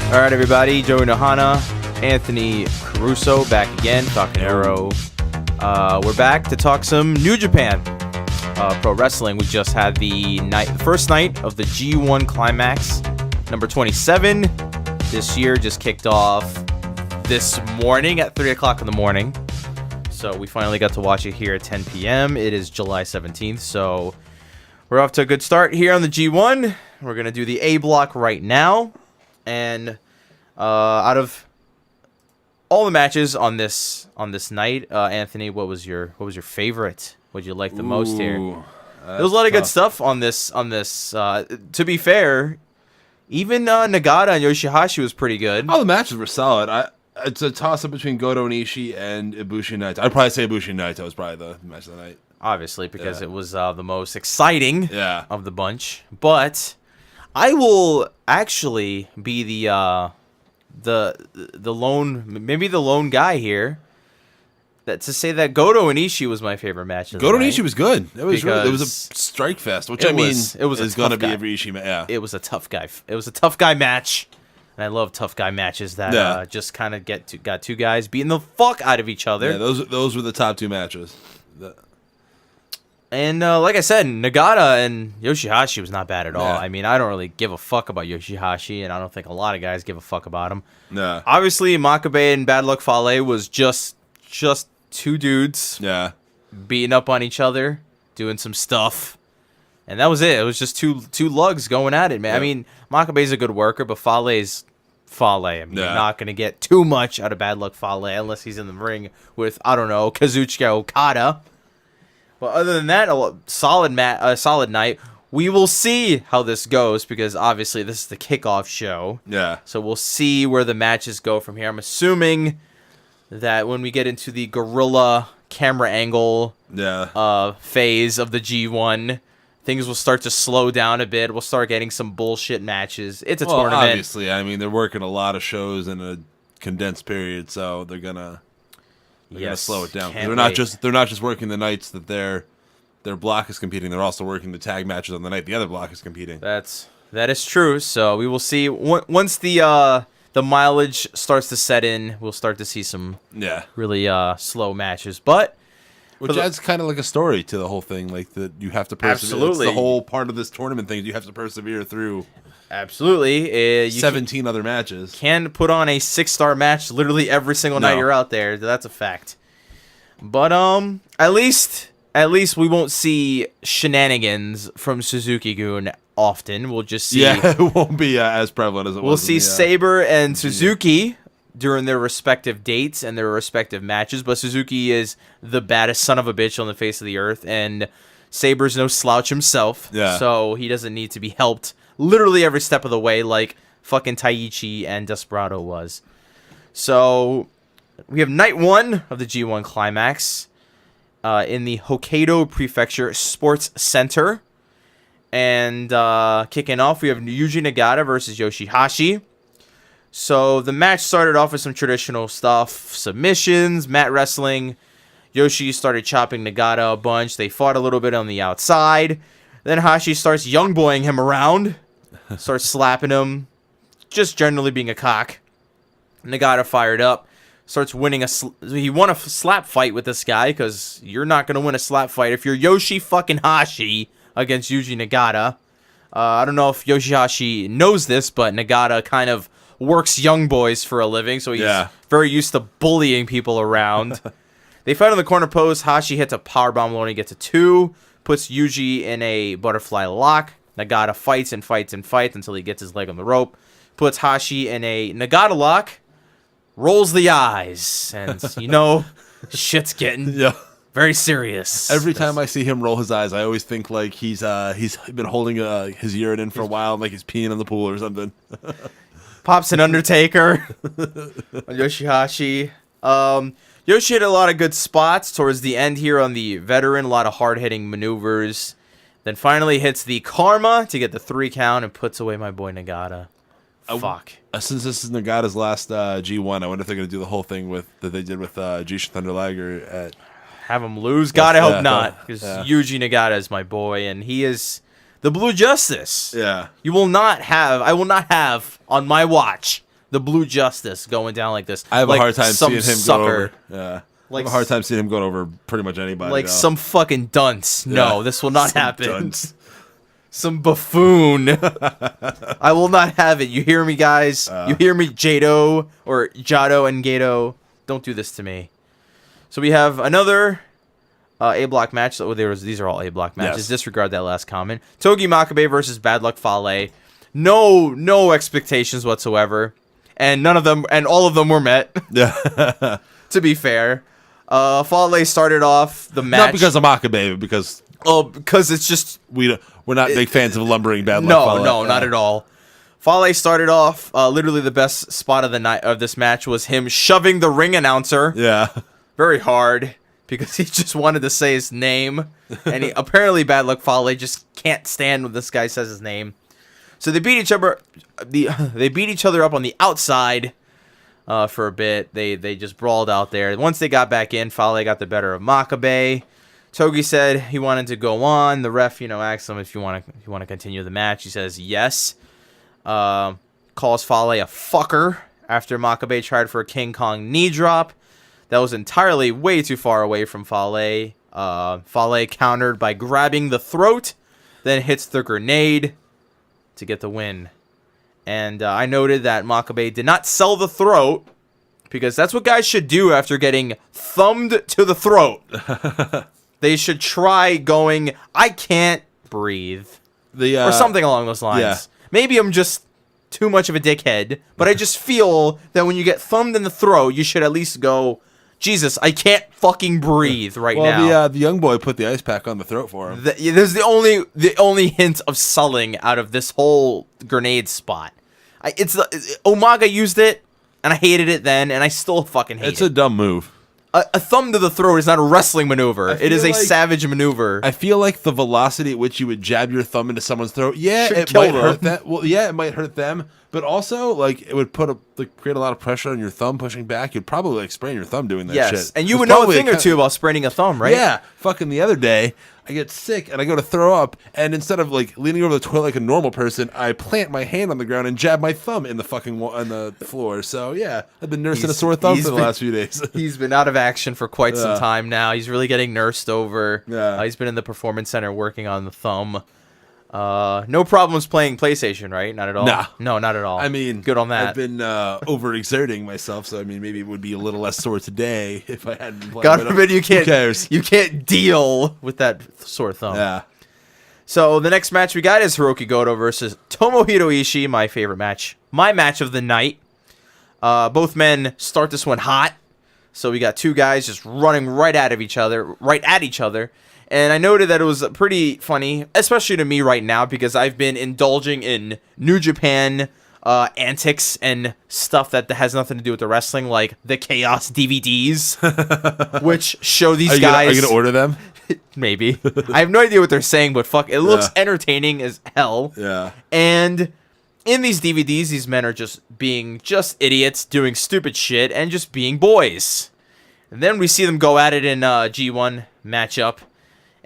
All right, everybody. Joey Nohana, Anthony Caruso back again, Falcon Arrow. We're back to talk some New Japan Pro Wrestling. We just had the first night of the G1 Climax, number 27. This year just kicked off this morning at 3 o'clock in the morning. So we finally got to watch it here at 10 p.m. It is July 17th, so we're off to a good start here on the G1. We're going to do the A block right now. And out of all the matches on this night, Anthony, what was your favorite? What did you like the most here? There was a lot of good stuff on this. To be fair, even Nagata and Yoshihashi was pretty good. All the matches were solid. It's a toss-up between Goto and Ishii and Ibushi Naito. I'd probably say Ibushi Naito was probably the match of the night. Obviously, because it was the most exciting of the bunch. But I will actually be the lone guy here to say that Goto and Ishii was my favorite match of the Goto night. and Ishii was good. It was a strike fest, which is going to be every Ishii match. Yeah. It was a tough guy. It was a tough guy match. And I love tough guy matches that just kind of got two guys beating the fuck out of each other. Yeah, those were the top two matches. And like I said, Nagata and Yoshihashi was not bad at all. Yeah. I mean, I don't really give a fuck about Yoshihashi, and I don't think a lot of guys give a fuck about him. Yeah. Obviously, Makabe and Bad Luck Fale was just two dudes beating up on each other, doing some stuff. And that was it. It was just two lugs going at it, man. Yeah. I mean, Makabe's a good worker, but Fale's Fale. I mean, you're not going to get too much out of Bad Luck Fale unless he's in the ring with, I don't know, Kazuchika Okada. But other than that, a solid night. We will see how this goes because obviously this is the kickoff show. Yeah. So we'll see where the matches go from here. I'm assuming that when we get into the gorilla camera angle phase of the G1, things will start to slow down a bit. We'll start getting some bullshit matches. It's a tournament. Obviously, I mean, they're working a lot of shows in a condensed period, so they're gonna slow it down. They're not just working the nights that their block is competing. They're also working the tag matches on the night the other block is competing. That is true. So we will see once the mileage starts to set in. We'll start to see some really slow matches, but. Which adds kind of like a story to the whole thing, like that you have to persevere. Absolutely. It's the whole part of this tournament thing. You have to persevere through. Absolutely. 17 other matches. Can put on a 6-star match literally every single night you're out there. That's a fact. But at least we won't see shenanigans from Suzuki-gun often. We'll just see. Yeah, it won't be as prevalent as it was. We'll see Saber and Suzuki during their respective dates and their respective matches, but Suzuki is the baddest son of a bitch on the face of the earth, and Saber's no slouch himself, so he doesn't need to be helped literally every step of the way like fucking Taichi and Desperado was. So we have night 1 of the G1 Climax in the Hokkaido Prefecture Sports Center, and kicking off we have Yuji Nagata versus Yoshihashi. So the match started off with some traditional stuff, submissions, mat wrestling. Yoshi started chopping Nagata a bunch. They fought a little bit on the outside. Then Hashi starts young-boying him around, starts slapping him, just generally being a cock. Nagata fired up, starts winning he won a slap fight with this guy because you're not going to win a slap fight if you're Yoshi fucking Hashi against Yuji Nagata. I don't know if Yoshihashi knows this, but Nagata kind of works young boys for a living, so he's very used to bullying people around. They fight on the corner post. Hashi hits a powerbomb low and he gets a 2. Puts Yuji in a butterfly lock. Nagata fights and fights and fights until he gets his leg on the rope. Puts Hashi in a Nagata lock. Rolls the eyes. And, shit's getting very serious. Every time I see him roll his eyes, I always think like he's been holding his urine in for a while, like he's peeing in the pool or something. Pops an Undertaker on Yoshihashi. Yoshi hit a lot of good spots towards the end here on the veteran. A lot of hard-hitting maneuvers. Then finally hits the Karma to get the 3 count and puts away my boy Nagata. Fuck. Since this is Nagata's last G1, I wonder if they're going to do the whole thing that they did with Jushin Thunder Liger at... Have him lose? God, I hope not. Because Yuji Nagata is my boy, and he is the Blue Justice. Yeah. I will not have on my watch the Blue Justice going down like this. I have like a hard time seeing him sucker. go over. Yeah. I have a hard time seeing him going over pretty much anybody. Like some fucking dunce. No, this will not happen. Dunce. Some buffoon. I will not have it. You hear me, guys? You hear me, Jado or Jado and Gato? Don't do this to me. So we have another A block match. So these are all A block matches. Yes. Disregard that last comment. Togi Makabe versus Bad Luck Fale. No expectations whatsoever, and all of them were met. Yeah. To be fair, Fale started off the match Not because of Makabe, but because it's just we're not big fans of lumbering Bad Luck. No, not at all. Fale started off literally the best spot of the night of this match was him shoving the ring announcer. Yeah. Very hard because he just wanted to say his name, and apparently Bad Luck Fale just can't stand when this guy says his name. So they beat each other. They beat each other up on the outside for a bit. They just brawled out there. Once they got back in, Fale got the better of Makabe. Togi said he wanted to go on. The ref, asked him if you want to continue the match. He says yes. Calls Fale a fucker after Makabe tried for a King Kong knee drop. That was entirely way too far away from Fale. Fale countered by grabbing the throat, then hits the grenade to get the win. And I noted that Makabe did not sell the throat, because that's what guys should do after getting thumbed to the throat. They should try going, I can't breathe. Or something along those lines. Yeah. Maybe I'm just too much of a dickhead, but I just feel that when you get thumbed in the throat, you should at least go, Jesus, I can't fucking breathe now. Well, the young boy put the ice pack on the throat for him. There's the only hint of sulling out of this whole grenade spot. Umaga used it, and I hated it then, and I still fucking hate it. It's a dumb move. A thumb to the throat is not a wrestling maneuver. It is a savage maneuver. I feel like the velocity at which you would jab your thumb into someone's throat, it might hurt them. Well, yeah, it might hurt them, but also like it would create a lot of pressure on your thumb pushing back. You'd probably sprain your thumb doing that shit. And you would know a thing or two about spraining a thumb, right? Yeah. Fucking the other day, I get sick and I go to throw up, and instead of leaning over the toilet like a normal person, I plant my hand on the ground and jab my thumb in the fucking on the floor. So yeah, I've been nursing a sore thumb for the last few days. He's been out of action for quite some time now. He's really getting nursed over. Yeah. He's been in the performance center working on the thumb. No problems playing PlayStation, right? Not at all. Nah. No, not at all. I mean, good on that. I've been overexerting myself, so I mean, maybe it would be a little less sore today if I hadn't been playing. God forbid you can't. Who cares? You can't deal with that sore thumb. Yeah. So the next match we got is Hiroki Goto versus Tomohiro Ishii, my favorite match. My match of the night. Both men start this one hot. So we got two guys just running right at each other. And I noted that it was pretty funny, especially to me right now, because I've been indulging in New Japan antics and stuff that has nothing to do with the wrestling, like the Chaos DVDs, which show these guys. Are you going to order them? Maybe. I have no idea what they're saying, but fuck, it looks entertaining as hell. Yeah. And in these DVDs, these men are just being idiots, doing stupid shit, and just being boys. And then we see them go at it in G1 matchup.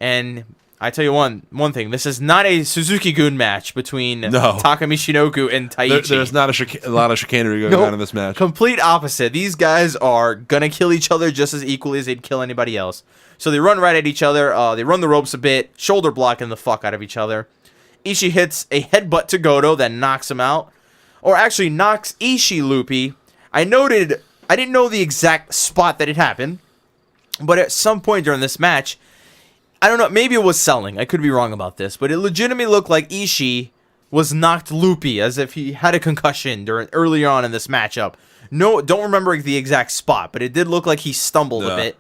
And I tell you one thing, this is not a Suzuki-gun match between Takami Shinoku and Taichi. There's not a lot of chicanery going on in this match. Complete opposite. These guys are going to kill each other just as equally as they'd kill anybody else. So they run right at each other. They run the ropes a bit, shoulder blocking the fuck out of each other. Ishii hits a headbutt to Goto that knocks him out. Or actually knocks Ishii loopy. I didn't know the exact spot that it happened. But at some point during this match, I don't know, maybe it was selling. I could be wrong about this, but it legitimately looked like Ishii was knocked loopy, as if he had a concussion earlier on in this matchup. No, don't remember the exact spot, but it did look like he stumbled a bit.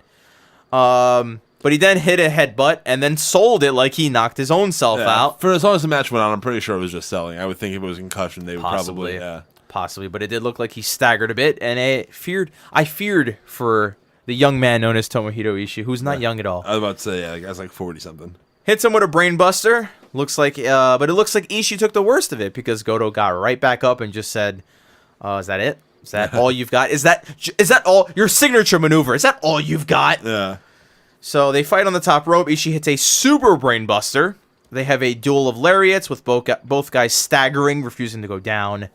But he then hit a headbutt and then sold it like he knocked his own self out. For as long as the match went on, I'm pretty sure it was just selling. I would think if it was concussion, they would possibly, but it did look like he staggered a bit, and I feared for the young man known as Tomohiro Ishii, who's not young at all. I was about to say, I was like 40-something. Hits him with a brain buster. Looks like, but it looks like Ishii took the worst of it, because Goto got right back up and just said, "Is that it? Is that all you've got? Is that all your signature maneuver? Is that all you've got?" Yeah. So they fight on the top rope. Ishii hits a super brain buster. They have a duel of lariats with both guys staggering, refusing to go down.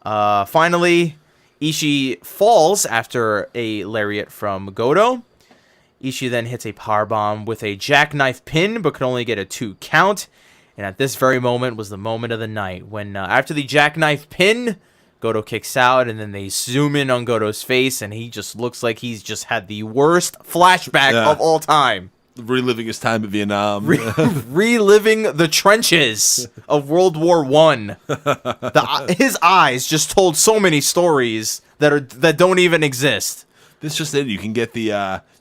Finally, Ishii falls after a lariat from Goto. Ishii then hits a powerbomb with a jackknife pin, but could only get a 2 count. And at this very moment was the moment of the night when, after the jackknife pin, Goto kicks out, and then they zoom in on Goto's face, and he just looks like he's just had the worst flashback of all time. Reliving his time at Vietnam. Reliving the trenches of World War I. His eyes just told so many stories that don't even exist. This just it. You can get the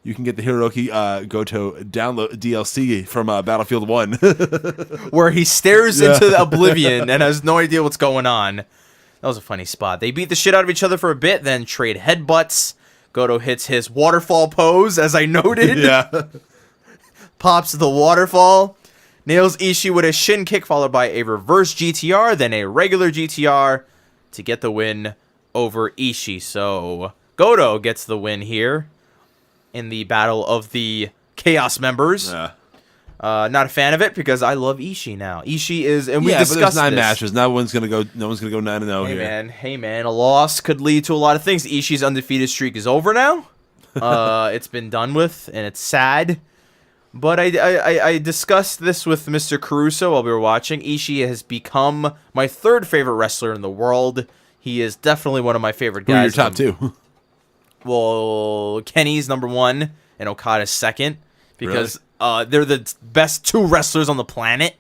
Hiroki Goto download DLC from Battlefield 1. Where he stares into the oblivion and has no idea what's going on. That was a funny spot. They beat the shit out of each other for a bit, then trade headbutts. Goto hits his waterfall pose, as I noted. Yeah. Pops the waterfall. Nails Ishii with a shin kick, followed by a reverse GTR, then a regular GTR to get the win over Ishii. So Goto gets the win here in the battle of the Chaos members. Yeah. Not a fan of it because I love Ishii now. Ishii is, and we discussed but there's 9 this. matches. No one's gonna go 9-0 here. Hey man, a loss could lead to a lot of things. Ishii's undefeated streak is over now. It's been done with, and it's sad. But I discussed this with Mr. Caruso while we were watching. Ishii has become my 3rd favorite wrestler in the world. He is definitely one of my favorite guys. Who are your top 2? Well, Kenny's number 1 and Okada's 2nd because they're the best 2 wrestlers on the planet,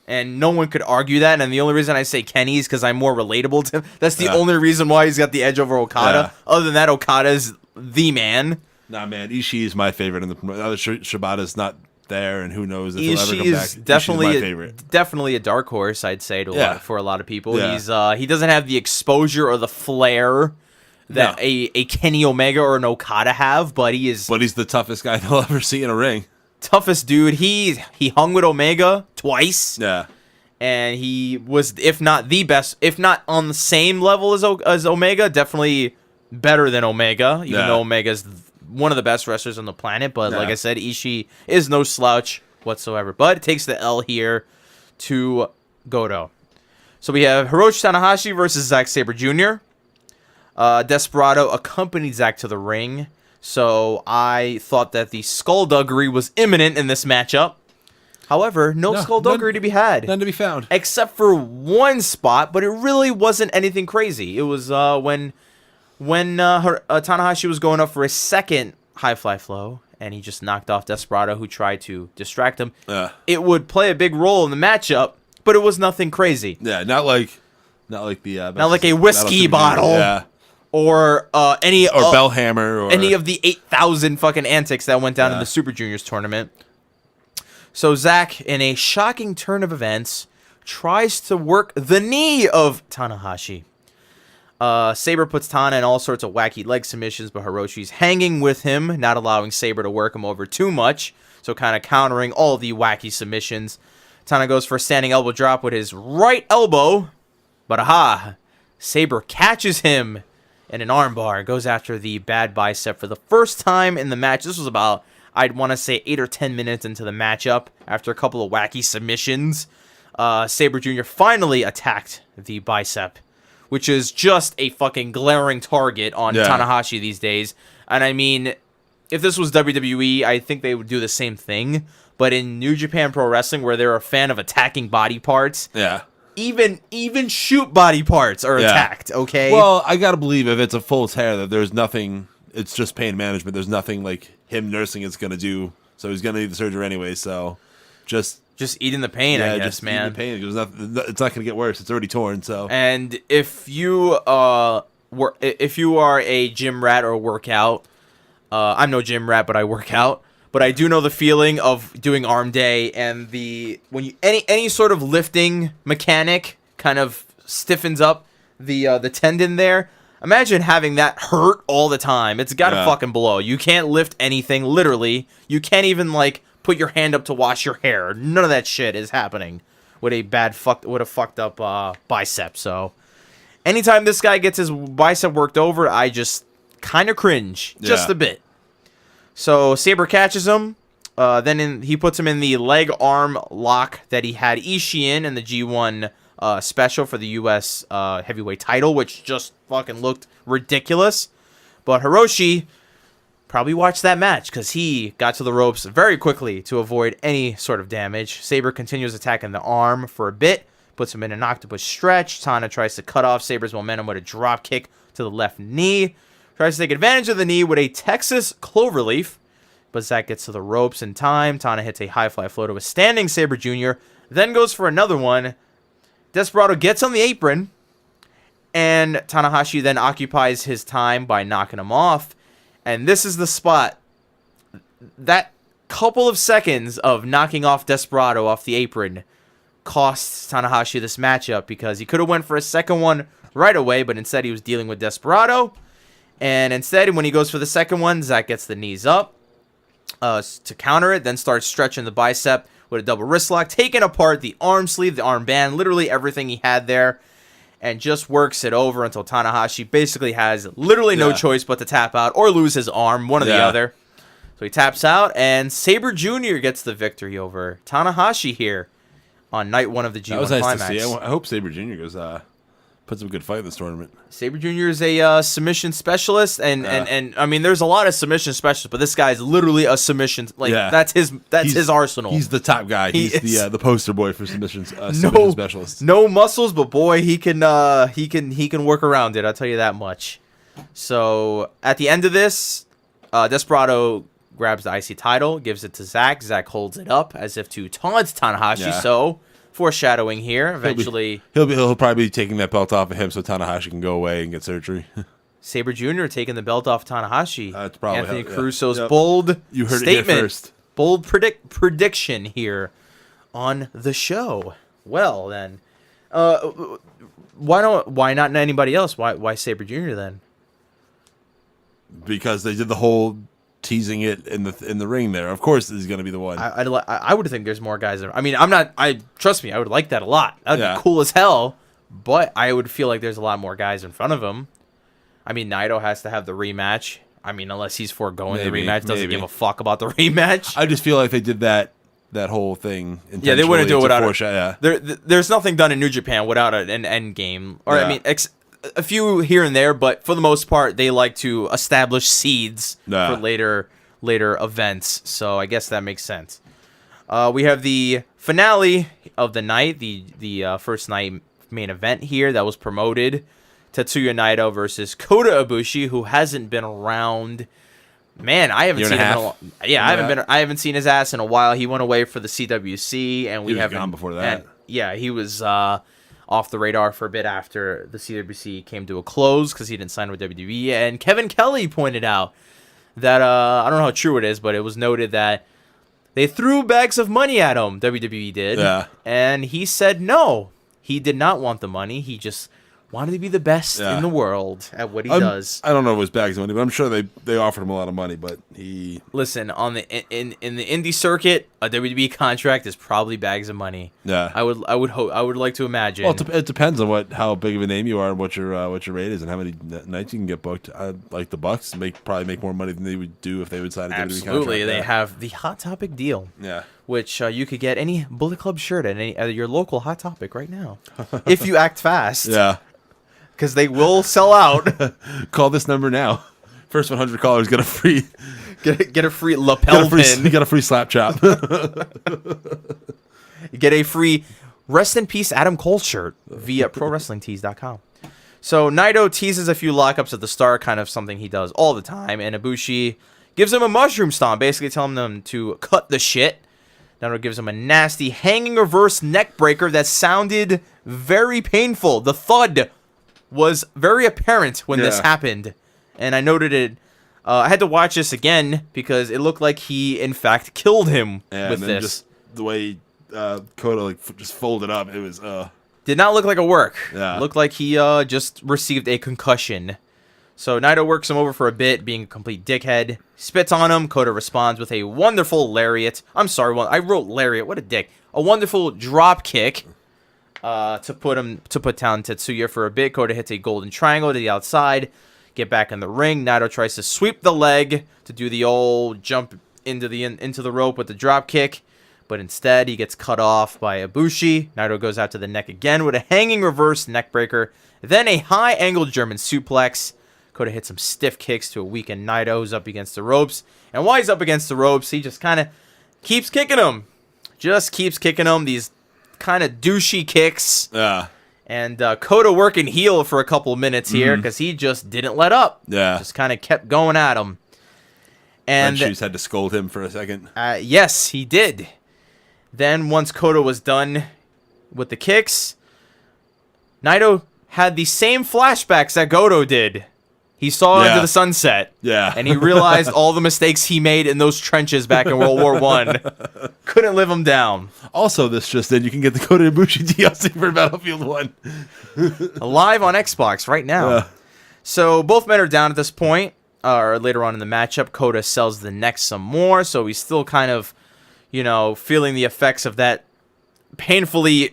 and no one could argue that. And the only reason I say Kenny's because I'm more relatable to him. That's the only reason why he's got the edge over Okada. Yeah. Other than that, Okada's the man. Nah, man, Ishii is my favorite. And Shibata's not there, and who knows if he'll ever come back. Definitely Ishii's my favorite. Definitely a dark horse, I'd say, for a lot of people. Yeah. He doesn't have the exposure or the flair that a Kenny Omega or an Okada have, but he's the toughest guy they'll ever see in a ring. Toughest dude. He hung with Omega twice. Yeah. And he was, if not the best, if not on the same level as Omega, definitely better than Omega, even though Omega's one of the best wrestlers on the planet. But like I said, Ishii is no slouch whatsoever. But it takes the L here to Goto. So we have Hiroshi Tanahashi versus Zack Sabre Jr. Desperado accompanied Zack to the ring. So I thought that the skullduggery was imminent in this matchup. However, no skullduggery to be had. None to be found. Except for one spot, but it really wasn't anything crazy. It was when Tanahashi was going up for his 2nd high fly flow, and he just knocked off Desperado, who tried to distract him. It would play a big role in the matchup, but it was nothing crazy. Yeah, not like a whiskey bottle. Yeah. Or any or Bellhammer or any of the 8,000 fucking antics that went down in the Super Juniors tournament. So Zack, in a shocking turn of events, tries to work the knee of Tanahashi. Sabre puts Tana in all sorts of wacky leg submissions, but Hiroshi's hanging with him, not allowing Sabre to work him over too much, so kind of countering all the wacky submissions. Tana goes for a standing elbow drop with his right elbow, but Sabre catches him in an armbar, goes after the bad bicep for the first time in the match. This was about, I'd want to say, 8 or 10 minutes into the matchup after a couple of wacky submissions. Sabre Jr. finally attacked the bicep, which is just a fucking glaring target on Tanahashi these days. And I mean, if this was WWE, I think they would do the same thing. But in New Japan Pro Wrestling, where they're a fan of attacking body parts, even shoot body parts are attacked, okay? Well, I gotta believe if it's a full tear that there's nothing, it's just pain management. There's nothing like him nursing it's gonna do. So he's gonna need the surgery anyway, so just eating the pain, I guess, man. Eating the pain. It's not gonna get worse. It's already torn, so. And if you are a gym rat or workout, I'm no gym rat, but I work out. But I do know the feeling of doing arm day and when you any sort of lifting mechanic kind of stiffens up the tendon there. Imagine having that hurt all the time. It's gotta fucking blow. You can't lift anything, literally. You can't even put your hand up to wash your hair. None of that shit is happening with a fucked up bicep. So anytime this guy gets his bicep worked over, I just kind of cringe just a bit. So Sabre catches him. Then he puts him in the leg arm lock that he had Ishii in the G1 special for the U.S. Heavyweight title, which just fucking looked ridiculous. But Hiroshi probably watched that match because he got to the ropes very quickly to avoid any sort of damage. Sabre continues attacking the arm for a bit, puts him in an octopus stretch. Tana tries to cut off Sabre's momentum with a drop kick to the left knee. Tries to take advantage of the knee with a Texas cloverleaf, but Zack gets to the ropes in time. Tana hits a high fly floater with standing Sabre Jr., then goes for another one. Desperado gets on the apron, and Tanahashi then occupies his time by knocking him off. And this is the spot. That couple of seconds of knocking off Desperado off the apron costs Tanahashi this matchup because he could have went for a second one right away, but instead he was dealing with Desperado. And instead, when he goes for the second one, Zack gets the knees up to counter it, then starts stretching the bicep with a double wrist lock, taking apart the arm sleeve, the armband, literally everything he had there, and just works it over until Tanahashi basically has literally no choice but to tap out or lose his arm, one or the other. So he taps out, and Sabre Jr. gets the victory over Tanahashi here on night one of the G1 That was nice Climax. to see. I hope Sabre Jr. goes puts up a good fight in this tournament. Sabre Jr. is a submission specialist, and I mean, there's a lot of submission specialists, but this guy's literally a submission. That's his arsenal. He's the top guy. He's the poster boy for submission specialists. No muscles, but boy, he can work around it. I'll tell you that much. So at the end of this, Desperado grabs the IC title, gives it to Zack. Zack holds it up as if to taunt Tanahashi. Yeah. So foreshadowing here. Eventually, he'll probably be taking that belt off of him so Tanahashi can go away and get surgery. Sabre Jr. taking the belt off Tanahashi. That's probably Anthony Caruso's bold you heard statement, it here first. Bold prediction here on the show. Well then, why not anybody else? Why Sabre Jr. then? Because they did the whole teasing it in the ring there. Of course, he's going to be the one. I would think there's more guys. I mean, trust me, I would like that a lot. That'd be cool as hell. But I would feel like there's a lot more guys in front of him. I mean, Naito has to have the rematch. I mean, unless he's foregoing the rematch, doesn't give a fuck about the rematch. I just feel like they did that whole thing. Yeah, they wouldn't do it without There's nothing done in New Japan without an end game. Or I mean, a few here and there, but for the most part, they like to establish seeds for later events. So I guess that makes sense. We have the finale of the night, the first night main event here that was promoted. Tetsuya Naito versus Kota Ibushi, who hasn't been around. Man, I haven't seen him. I haven't seen his ass in a while. He went away for the CWC, and we haven't gone before that. He was off the radar for a bit after the CWC came to a close because he didn't sign with WWE. And Kevin Kelly pointed out that I don't know how true it is, but it was noted that they threw bags of money at him. WWE did, and he said no, he did not want the money. He just wanted to be the best in the world at what he does. I don't know if it was bags of money, but I'm sure they offered him a lot of money. But he listen on the in the indie circuit, a WWE contract is probably bags of money. Yeah, I would like to imagine. Well, it depends on how big of a name you are and what your rate is and how many nights you can get booked. Like the Bucks probably make more money than they would do if they would sign a WWE contract. Absolutely, they have the Hot Topic deal. Yeah. Which you could get any Bullet Club shirt at your local Hot Topic right now, if you act fast. Yeah. Because they will sell out. Call this number now. First 100 callers get a free get a free lapel pin. You get a free slap chop. You get a free Rest in Peace Adam Cole shirt via ProWrestlingTees.com. So Naito teases a few lockups at the start, kind of something he does all the time, and Ibushi gives him a mushroom stomp, basically telling them to cut the shit. Naito gives him a nasty hanging reverse neck breaker that sounded very painful. The thud was very apparent when this happened, and I noted it. I had to watch this again because it looked like he, in fact, killed him with this. Just the way Kota just folded up, it was did not look like a work. Yeah, looked like he just received a concussion. So Naito works him over for a bit, being a complete dickhead. Spits on him. Kota responds with a wonderful lariat. I'm sorry, I wrote lariat. What a dick. A wonderful drop kick. To put down Tetsuya for a bit. Kota hits a golden triangle to the outside. Get back in the ring. Naito tries to sweep the leg to do the old jump into the rope with the drop kick, but instead he gets cut off by Ibushi. Naito goes out to the neck again with a hanging reverse neck breaker, then a high-angled German suplex. Kota hits some stiff kicks to a weakened Naito, who's up against the ropes. And while he's up against the ropes, he just kind of keeps kicking him. Just keeps kicking him, these kind of douchey kicks. Yeah. And Kota working heel for a couple of minutes here because he just didn't let up. Yeah. Just kind of kept going at him. And Shoes had to scold him for a second. Yes, he did. Then once Kota was done with the kicks, Naito had the same flashbacks that Goto did. He saw into the sunset. Yeah. And he realized all the mistakes he made in those trenches back in World War I. Couldn't live them down. Also, this just in, you can get the Kota Ibushi DLC for Battlefield 1. Live on Xbox right now. Yeah. So both men are down at this point. Or later on in the matchup, Kota sells the neck some more. So he's still kind of, feeling the effects of that painfully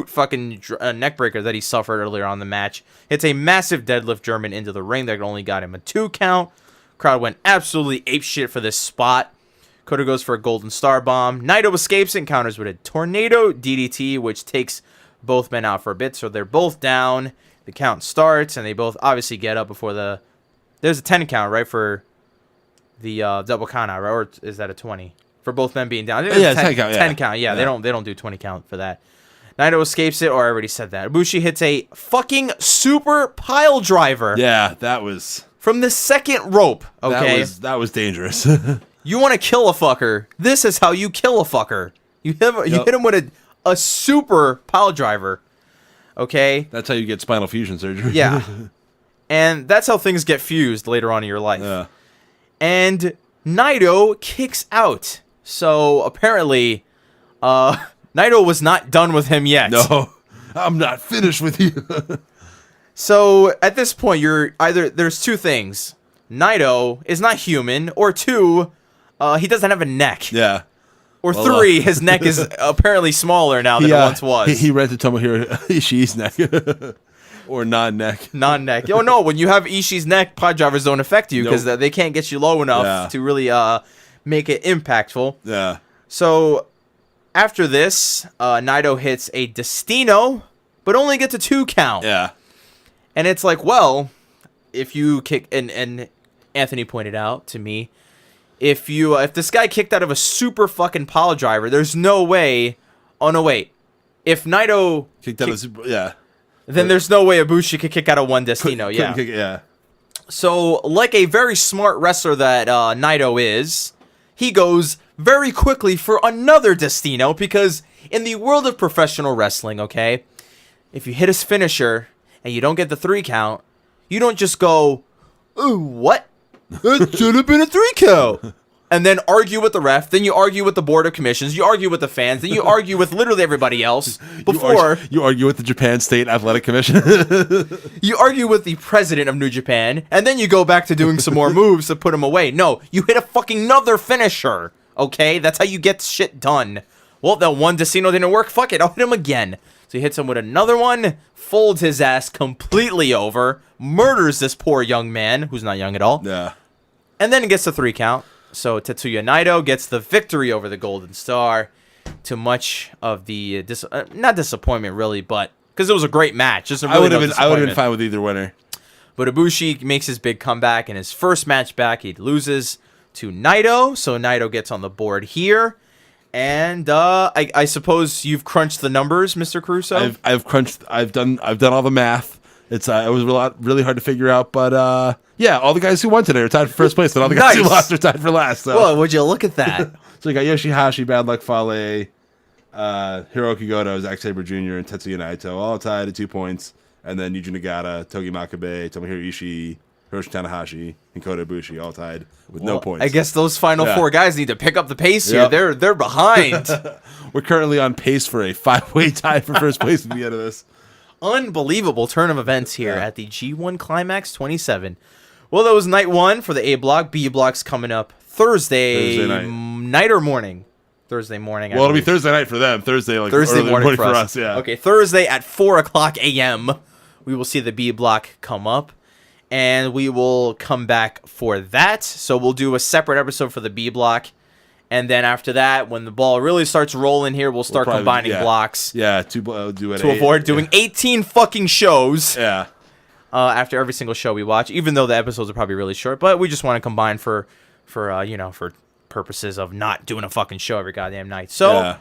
fucking neck breaker that he suffered earlier on in the match. Hits a massive deadlift German into the ring that only got him a 2 count. Crowd went absolutely apeshit for this spot. Kota goes for a golden star bomb. Naito escapes and counters with a tornado DDT, which takes both men out for a bit. So they're both down. The count starts, and they both obviously get up before the... There's a 10 count, right, for the double count out, right? Or is that a 20? For both men being down. Yeah, 10 count. 10 count, yeah. They don't do 20 count for that. Naito escapes it, or I already said that. Ibushi hits a fucking super pile driver. Yeah, that was... From the second rope, okay? That was dangerous. You want to kill a fucker. This is how you kill a fucker. You hit him with a super pile driver, okay? That's how you get spinal fusion surgery. Yeah. And that's how things get fused later on in your life. Yeah. And Naito kicks out. So apparently, Naito was not done with him yet. No, I'm not finished with you. So at this point, there's two things. Naito is not human, or 2, he doesn't have a neck. Yeah. Or 3, his neck is apparently smaller now than it once was. He rented Tomohiro Ishii's neck. Or non-neck. Non-neck. Oh, no, when you have Ishii's neck, pod drivers don't affect you because they can't get you low enough to really make it impactful. Yeah. So after this, Naito hits a Destino, but only gets a 2 count. Yeah. And it's like, well, if you kick... And Anthony pointed out to me, if this guy kicked out of a super fucking pile driver, there's no way... Oh, no, wait. If Naito... Kicked out of super... Yeah. Then there's no way Ibushi could kick out of one Destino, yeah. Yeah. So, like a very smart wrestler that Naito is, he goes very quickly for another Destino, because in the world of professional wrestling, okay, if you hit his finisher and you don't get the 3 count, you don't just go, ooh, what? It should have been a 3 count. And then argue with the ref, then you argue with the board of commissions, you argue with the fans, then you argue with literally everybody else before... You argue with the Japan State Athletic Commission. You argue with the president of New Japan, and then you go back to doing some more moves to put him away. No, you hit a fucking another finisher, okay? That's how you get shit done. Well, that one Destino didn't work, fuck it, I'll hit him again. So he hits him with another one, folds his ass completely over, murders this poor young man, who's not young at all, Yeah. and then gets the 3 count. So Tetsuya Naito gets the victory over the Golden Star, to much of the not disappointment really, but because it was a great match. I would have been fine with either winner. But Ibushi makes his big comeback in his first match back. He loses to Naito, so Naito gets on the board here. And I suppose you've crunched the numbers, Mr. Caruso. I've done all the math. It was really hard to figure out, but yeah, all the guys who won today are tied for first place, and all the guys who lost are tied for last. So. Well, would you look at that? So you got Yoshihashi, Bad Luck Fale, Hiroki Goto, Zack Sabre Jr., and Tetsuya Naito, all tied at 2 points, and then Yuji Nagata, Togi Makabe, Tomohiro Ishii, Hiroshi Tanahashi, and Kota Ibushi, all tied with no points. I guess those final 4 guys need to pick up the pace here. They're behind. We're currently on pace for a 5-way tie for first place at the end of this. Unbelievable turn of events here at the G1 Climax 27. Well, that was night 1 for the A block. B block's coming up Thursday night or morning. Thursday morning. Well, it'll be Thursday night for them. Thursday morning for us. Yeah. Okay, Thursday at 4:00 a.m. we will see the B block come up, and we will come back for that. So we'll do a separate episode for the B block, And then after that, when the ball really starts rolling here, we'll start combining blocks. Yeah, to avoid doing 18 fucking shows. Yeah. After every single show we watch, even though the episodes are probably really short, but we just want to combine for purposes of not doing a fucking show every goddamn night. So,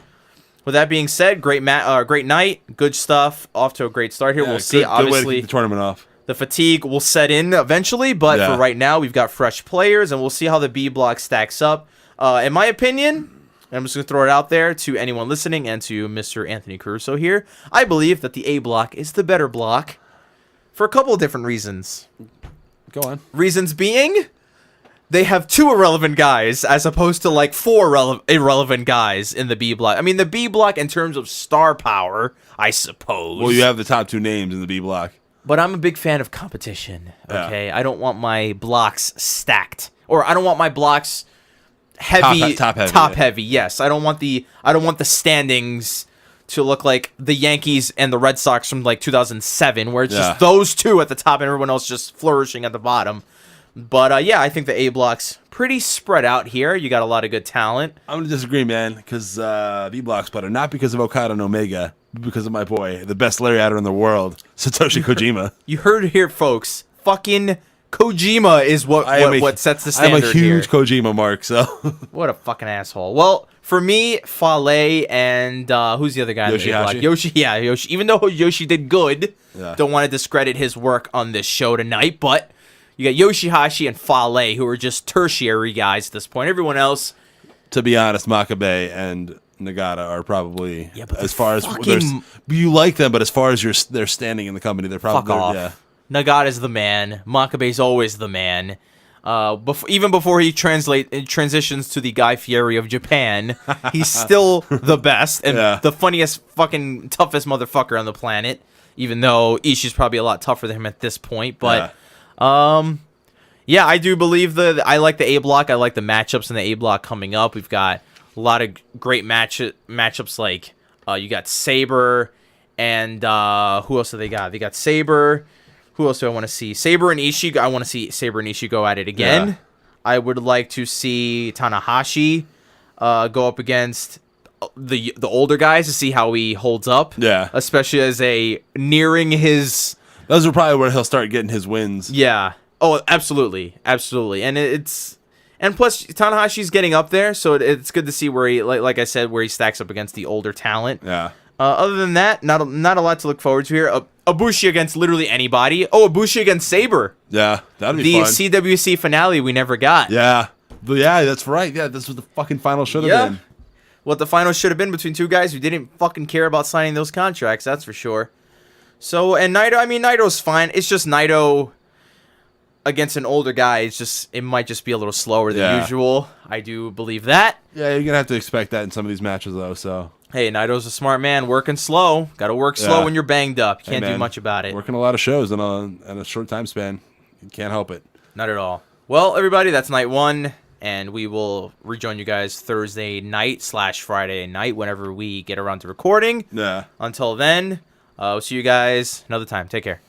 with that being said, great night, good stuff, off to a great start here. We'll see. Obviously, good way to keep the tournament off. The fatigue will set in eventually, but for right now, we've got fresh players, and we'll see how the B block stacks up. In my opinion, I'm just going to throw it out there to anyone listening and to Mr. Anthony Caruso here, I believe that the A block is the better block for a couple of different reasons. Go on. Reasons being, they have 2 irrelevant guys as opposed to like 4 irrelevant guys in the B block. I mean, the B block in terms of star power, I suppose. Well, you have the top 2 names in the B block. But I'm a big fan of competition, okay? I don't want my blocks stacked. Or I don't want my blocks heavy, top heavy. Yes, I don't want the standings to look like the Yankees and the Red Sox from like 2007, where it's just those 2 at the top and everyone else just flourishing at the bottom. But I think the A block's pretty spread out here. You got a lot of good talent. I'm gonna disagree, man, because B block's better, not because of Okada and Omega, but because of my boy, the best lariatter in the world, Satoshi Kojima. You heard it here, folks. Fucking Kojima is what sets the standard. I'm a huge Kojima mark, so what a fucking asshole. Well, for me, Fale and who's the other guy? Yoshi. Yoshi. Even though Yoshi did good, don't want to discredit his work on this show tonight, but you got Yoshihashi and Fale, who are just tertiary guys at this point. Everyone else, to be honest, Makabe and Nagata are probably as far as you like them, but as far as their standing in the company, they're probably fuck off. Nagata's the man. Makabe's always the man. Even before he transitions to the Guy Fieri of Japan, he's still the best and the funniest, fucking toughest motherfucker on the planet. Even though Ishii's probably a lot tougher than him at this point, but I do believe I like the A block. I like the matchups in the A block coming up. We've got a lot of great matchups. Like you got Saber and who else do they got? They got Saber. Who else do I want to see? Saber and Ishii. I want to see Saber and Ishii go at it again. Yeah. I would like to see Tanahashi go up against the older guys to see how he holds up. Yeah. Especially as nearing his... Those are probably where he'll start getting his wins. Yeah. Oh, absolutely. Absolutely. And and plus Tanahashi's getting up there, so it's good to see where he, like I said, where he stacks up against the older talent. Yeah. Other than that, not a lot to look forward to here. Ibushi against literally anybody. Oh, Ibushi against Saber. Yeah, that'd be fun. The CWC finale we never got. Yeah. But yeah, that's right. Yeah, this was the fucking final should have been. What the final should have been between 2 guys who didn't fucking care about signing those contracts, that's for sure. So, and Naito, I mean, Naito's fine. It's just Naito against an older guy. It might just be a little slower than usual. I do believe that. Yeah, you're going to have to expect that in some of these matches, though, so... Hey, Naito's a smart man, working slow. Got to work slow when you're banged up. You can't do much about it. Working a lot of shows in a short time span. You can't help it. Not at all. Well, everybody, that's night 1, and we will rejoin you guys Thursday night / Friday night whenever we get around to recording. Yeah. Until then, we'll see you guys another time. Take care.